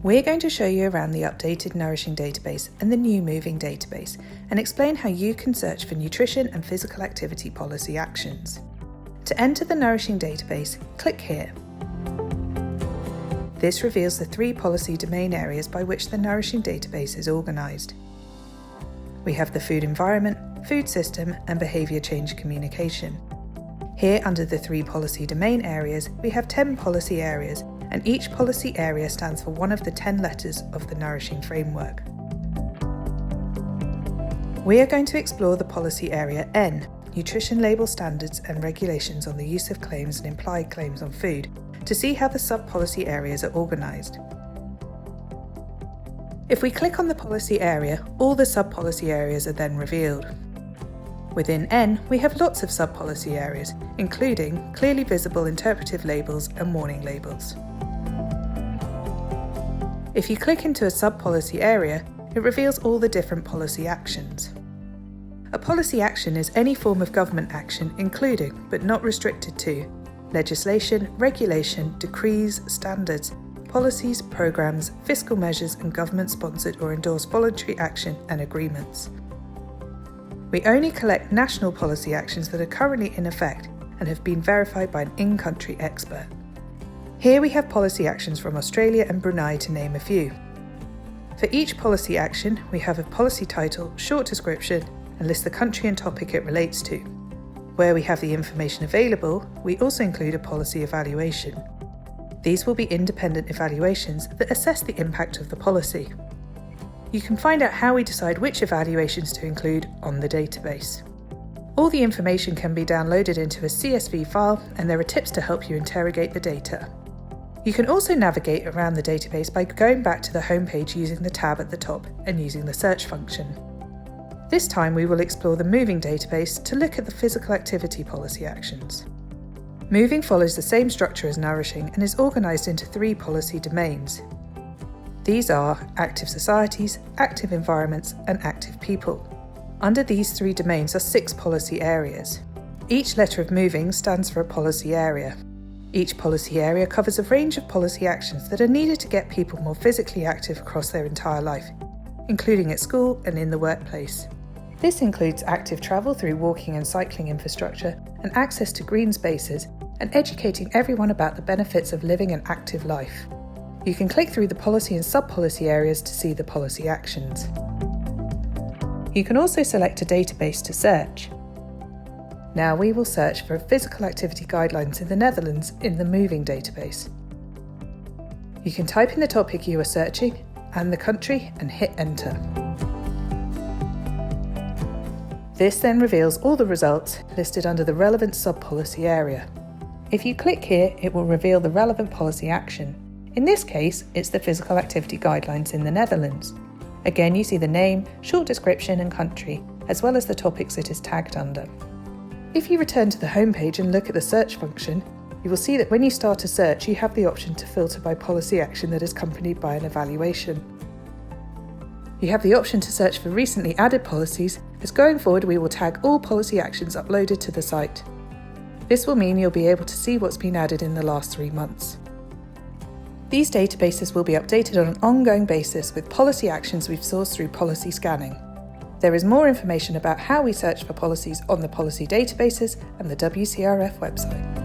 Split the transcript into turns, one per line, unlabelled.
We're going to show you around the updated Nourishing database and the new Moving database and explain how you can search for nutrition and physical activity policy actions. To enter the Nourishing database, click here. This reveals the 3 policy domain areas by which the Nourishing database is organised. We have the food environment, food system and behaviour change communication. Here under the 3 policy domain areas, we have 10 policy areas, and each policy area stands for one of the 10 letters of the Nourishing framework. We are going to explore the policy area N, Nutrition Label Standards and Regulations on the Use of Claims and Implied Claims on Food, to see how the sub-policy areas are organised. If we click on the policy area, all the sub-policy areas are then revealed. Within N, we have lots of sub-policy areas, including clearly visible interpretive labels and warning labels. If you click into a sub-policy area, it reveals all the different policy actions. A policy action is any form of government action including, but not restricted to, legislation, regulation, decrees, standards, policies, programmes, fiscal measures and government-sponsored or endorsed voluntary action and agreements. We only collect national policy actions that are currently in effect and have been verified by an in-country expert. Here we have policy actions from Australia and Brunei to name a few. For each policy action, we have a policy title, short description, and list the country and topic it relates to. Where we have the information available, we also include a policy evaluation. These will be independent evaluations that assess the impact of the policy. You can find out how we decide which evaluations to include on the database. All the information can be downloaded into a CSV file, and there are tips to help you interrogate the data. You can also navigate around the database by going back to the homepage using the tab at the top and using the search function. This time we will explore the Moving database to look at the physical activity policy actions. Moving follows the same structure as Nourishing and is organised into 3 policy domains. These are active societies, active environments and active people. Under these 3 domains are 6 policy areas. Each letter of Moving stands for a policy area. Each policy area covers a range of policy actions that are needed to get people more physically active across their entire life, including at school and in the workplace. This includes active travel through walking and cycling infrastructure and access to green spaces and educating everyone about the benefits of living an active life. You can click through the policy and sub-policy areas to see the policy actions. You can also select a database to search. Now we will search for physical activity guidelines in the Netherlands in the Moving database. You can type in the topic you are searching and the country and hit enter. This then reveals all the results listed under the relevant sub-policy area. If you click here, it will reveal the relevant policy action. In this case, it's the physical activity guidelines in the Netherlands. Again, you see the name, short description and country, as well as the topics it is tagged under. If you return to the homepage and look at the search function, you will see that when you start a search, you have the option to filter by policy action that is accompanied by an evaluation. You have the option to search for recently added policies, as going forward we will tag all policy actions uploaded to the site. This will mean you'll be able to see what's been added in the last 3 months. These databases will be updated on an ongoing basis with policy actions we've sourced through policy scanning. There is more information about how we search for policies on the policy databases and the WCRF website.